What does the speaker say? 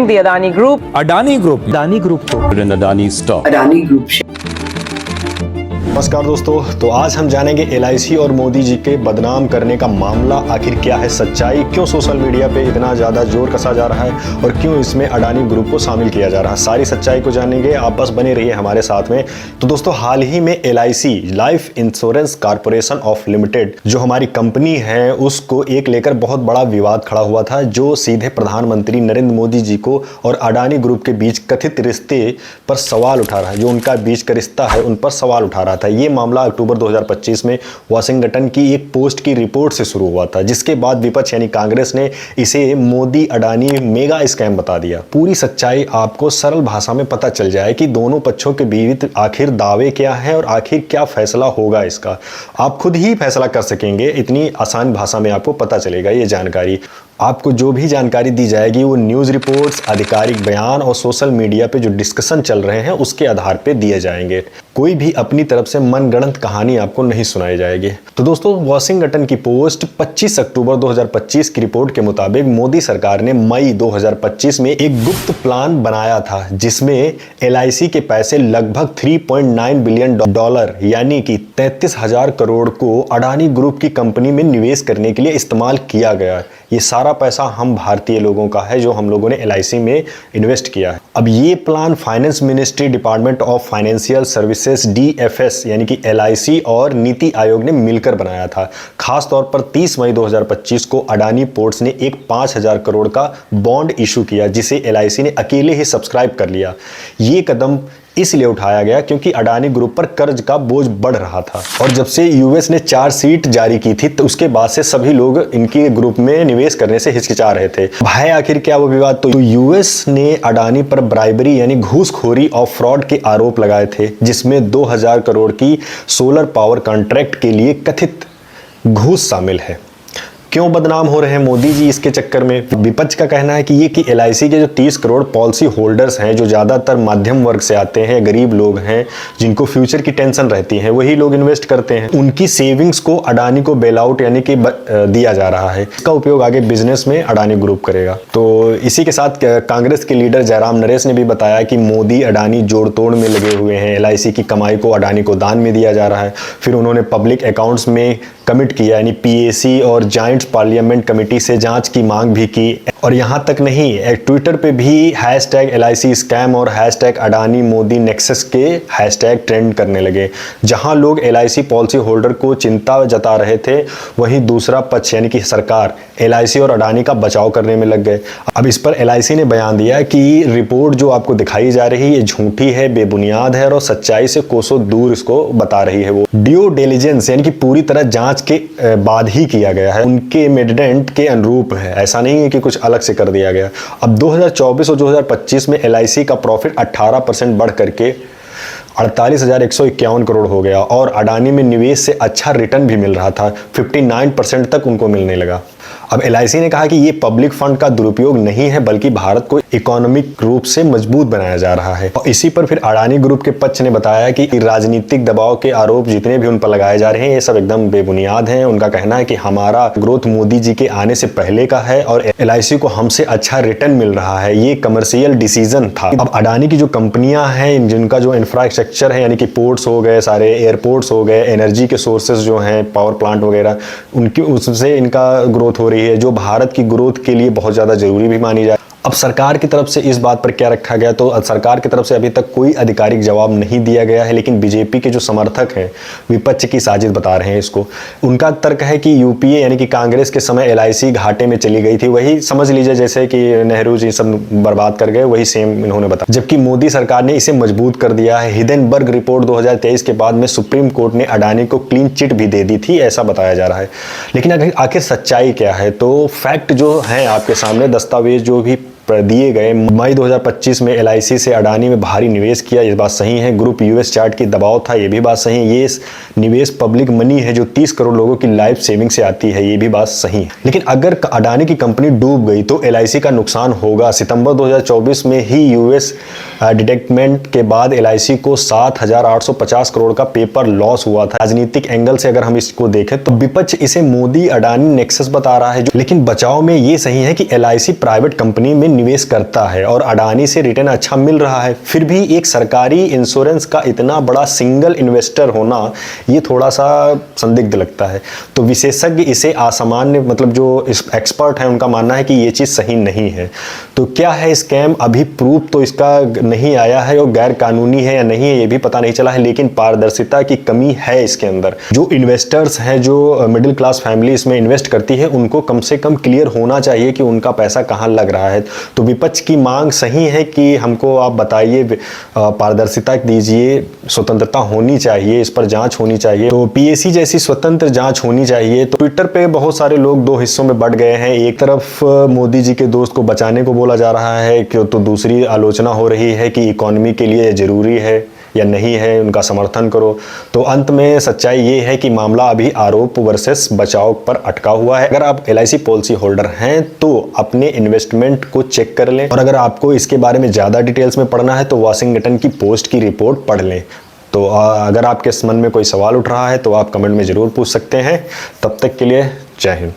The Adani Group. Adani Group. Adani Group को Adani stock. Adani Group. नमस्कार दोस्तों, तो आज हम जानेंगे एलआईसी और मोदी जी के बदनाम करने का मामला आखिर क्या है, सच्चाई क्यों सोशल मीडिया पे इतना ज़्यादा जोर कसा जा रहा है और क्यों इसमें अडानी ग्रुप को शामिल किया जा रहा है। सारी सच्चाई को जानेंगे, आप बस बने रहिए हमारे साथ में। तो दोस्तों, हाल ही में LIC life insurance corporation of limited जो हमारी कंपनी है उसको एक लेकर बहुत बड़ा विवाद खड़ा हुआ था, जो सीधे प्रधानमंत्री नरेंद्र मोदी जी को और अडानी ग्रुप के बीच कथित रिश्ते पर सवाल उठा रहा है, जो उनका बीच का रिश्ता है उन पर सवाल उठा रहा था। ये मामला अक्टूबर 2025 में वाशिंगटन की एक पोस्ट की रिपोर्ट से शुरू हुआ था, जिसके बाद विपक्ष यानी कांग्रेस ने इसे मोदी अडानी मेगा स्कैम बता दिया। पूरी सच्चाई आपको सरल भाषा में पता चल जाए कि दोनों पक्षों के बीच आखिर दावे क्या है और आखिर क्या फैसला होगा। इसका आप खुद ही फैसला कर सकेंगे, इतनी आसान भाषा में आपको पता चलेगा ये जानकारी। आपको जो भी जानकारी दी जाएगी वो न्यूज़ रिपोर्ट्स, आधिकारिक बयान और सोशल मीडिया पे जो डिस्कशन चल रहे हैं उसके आधार पे दिए जाएंगे। कोई भी अपनी तरफ से मनगढ़ंत कहानी आपको नहीं सुनाई जाएगी। तो दोस्तों, वाशिंगटन की पोस्ट 25 अक्टूबर 2025 की रिपोर्ट के मुताबिक मोदी सरकार ने मई 2025 में एक गुप्त प्लान बनाया था, जिसमें एलआईसी के पैसे लगभग 3.9 बिलियन डॉलर यानी कि 33,000 करोड़ को अडानी ग्रुप की कंपनी में निवेश करने के लिए इस्तेमाल किया गया। ये सारा पैसा हम भारतीय लोगों का है, जो हम लोगों ने एलआईसी में इन्वेस्ट किया है। अब ये plan finance ministry, department of financial services DFS यानी कि एलआईसी और नीति आयोग ने मिलकर बनाया था। खास तौर पर 30 मई 2025 को अडानी पोर्ट्स ने एक 5,000 करोड़ का बॉन्ड इशू किया, जिसे एलआईसी ने अकेले ही सब्सक्राइब कर लिया। ये कदम इसलिए उठाया गया क्योंकि अडानी ग्रुप पर कर्ज का बोझ बढ़ रहा था, और जब से यूएस ने चार्जशीट जारी की थी तो उसके बाद से सभी लोग इनके ग्रुप में निवेश करने से हिचकिचा रहे थे। भाई आखिर क्या वो विवाद, तो यूएस ने अडानी पर ब्राइबरी यानी घूसखोरी और फ्रॉड के आरोप लगाए थे, जिसमें 2,000 करोड़ की सोलर पावर कॉन्ट्रैक्ट के लिए कथित घूस शामिल है। क्यों बदनाम हो रहे हैं मोदी जी इसके चक्कर में? विपक्ष का कहना है कि ये कि एलआईसी के जो 30 करोड़ पॉलिसी होल्डर्स हैं, जो ज़्यादातर मध्यम वर्ग से आते हैं, गरीब लोग हैं, जिनको फ्यूचर की टेंशन रहती है, वही लोग इन्वेस्ट करते हैं। उनकी सेविंग्स को अडानी को बेल आउट यानी कि दिया जा रहा है। इसका उपयोग आगे बिजनेस में अडानी ग्रुप करेगा। तो इसी के साथ कांग्रेस के लीडर जयराम नरेश ने भी बताया कि मोदी अडानी जोड़ तोड़ में लगे हुए हैं। एलआईसी की कमाई को अडानी को दान में दिया जा रहा है। फिर उन्होंने पब्लिक अकाउंट्स में कमिट किया यानी पीएसी और जॉइंट पार्लियामेंट कमेटी से जांच की मांग भी की। और यहां तक नहीं, ट्विटर पे भी #LIC स्कैम और #अडानी मोदी नेक्सस के हैशटैग ट्रेंड करने लगे। जहां लोग एलआईसी पॉलिसी होल्डर को चिंता जता रहे थे, वहीं दूसरा पक्ष यानी कि सरकार एलआईसी और अडानी का बचाव करने में लग गए। अब इस पर एलआईसी ने बयान दिया कि रिपोर्ट जो आपको दिखाई जा रही है ये झूठी है, बेबुनियाद है और सच्चाई से कोसों दूर इसको बता रही है। वो ड्यू डिलिजेंस यानी कि पूरी तरह जांच के बाद ही किया गया है, उनके मेडेंट के अनुरूप है, ऐसा नहीं है कि कुछ अलग से कर दिया गया। अब 2024 और 2025 में एलआईसी का प्रॉफिट 18% बढ़ करके 48,151 करोड़ हो गया, और अडानी में निवेश से अच्छा रिटर्न भी मिल रहा था, 59% तक उनको मिलने लगा। अब एलआईसी ने कहा कि ये पब्लिक फंड का दुरुपयोग नहीं है, बल्कि भारत को इकोनॉमिक रूप से मजबूत बनाया जा रहा है। और इसी पर फिर अडानी ग्रुप के पक्ष ने बताया कि राजनीतिक दबाव के आरोप जितने भी उन पर लगाए जा रहे हैं ये सब एकदम बेबुनियाद हैं। उनका कहना है कि हमारा ग्रोथ मोदी जी के आने से पहले का है और एलआईसी को हमसे अच्छा रिटर्न मिल रहा है, ये कमर्शियल डिसीजन था। अब अडानी की जो कंपनियां हैं, जिनका जो इंफ्रास्ट्रक्चर है यानी कि पोर्ट्स हो गए, सारे एयरपोर्ट्स हो गए, एनर्जी के सोर्सेज जो हैं, पावर प्लांट वगैरह, उनकी उससे इनका ग्रोथ हो रही है, जो भारत की ग्रोथ के लिए बहुत ज़्यादा जरूरी भी मानी जाए। अब सरकार की तरफ से इस बात पर क्या रखा गया, तो सरकार की तरफ से अभी तक कोई आधिकारिक जवाब नहीं दिया गया है, लेकिन बीजेपी के जो समर्थक हैं विपक्ष की साजिश बता रहे हैं इसको। उनका तर्क है कि यूपीए यानी कि कांग्रेस के समय एलआईसी घाटे में चली गई थी, वही समझ लीजिए जैसे कि नेहरू जी सब बर्बाद कर गए, वही सेम इन्होंने बताया, जबकि मोदी सरकार ने इसे मजबूत कर दिया है। हिडेनबर्ग रिपोर्ट 2023 के बाद में सुप्रीम कोर्ट ने अडानी को क्लीन चिट भी दे दी थी, ऐसा बताया जा रहा है। लेकिन आखिर सच्चाई क्या है, तो फैक्ट जो है आपके सामने, दस्तावेज जो भी दिए गए, मई 2025 में एलआईसी से अडानी में भारी निवेश किया, ये बात सही है। ग्रुप यूएस चार्ट की दबाव था, ये भी बात सही है। ये निवेश पब्लिक मनी है जो 30 करोड़ लोगों की लाइफ सेविंग से आती है, ये भी बात सही है। लेकिन अगर अडानी की कंपनी डूब गई तो एलआईसी का नुकसान होगा। सितंबर 2024 में ही यूएस डिटेक्टमेंट के बाद एलआईसी को 7,850 करोड़ का पेपर लॉस हुआ था। राजनीतिक एंगल से अगर हम इसको देखें तो विपक्ष इसे मोदी अडानी नेक्सस बता रहा है, लेकिन बचाव में ये सही है कि एलआईसी प्राइवेट कंपनी में निवेश करता है और अडानी से रिटर्न अच्छा मिल रहा है, फिर भी एक सरकारी इंश्योरेंस का इतना बड़ा सिंगल इन्वेस्टर होना ये थोड़ा सा संदिग्ध लगता है। तो विशेषज्ञ इसे असामान्य, मतलब जो इस एक्सपर्ट हैं उनका मानना है कि ये चीज़ सही नहीं है। तो क्या है स्कैम, अभी प्रूफ तो इसका नहीं आया है और गैर कानूनी है या नहीं है ये भी पता नहीं चला है, लेकिन पारदर्शिता की कमी है इसके अंदर। जो इन्वेस्टर्स हैं, जो मिडिल क्लास फैमिली इसमें इन्वेस्ट करती है, उनको कम से कम क्लियर होना चाहिए कि उनका पैसा कहाँ लग रहा है। तो विपक्ष की मांग सही है कि हमको आप बताइए, पारदर्शिता दीजिए, स्वतंत्रता होनी चाहिए, इस पर जांच होनी चाहिए। तो पीएसी जैसी स्वतंत्र जांच होनी चाहिए। तो ट्विटर पे बहुत सारे लोग दो हिस्सों में बंट गए हैं। एक तरफ मोदी जी के दोस्त को बचाने को बोला जा रहा है कि, तो दूसरी आलोचना हो रही है कि इकोनॉमी के लिए जरूरी है या नहीं है, उनका समर्थन करो। तो अंत में सच्चाई ये है कि मामला अभी आरोप वर्सेस बचाव पर अटका हुआ है। अगर आप एलआईसी पॉलिसी होल्डर हैं तो अपने इन्वेस्टमेंट को चेक कर लें, और अगर आपको इसके बारे में ज़्यादा डिटेल्स में पढ़ना है तो वाशिंगटन की पोस्ट की रिपोर्ट पढ़ लें। तो अगर आपके मन में कोई सवाल उठ रहा है तो आप कमेंट में ज़रूर पूछ सकते हैं। तब तक के लिए जय हिंद।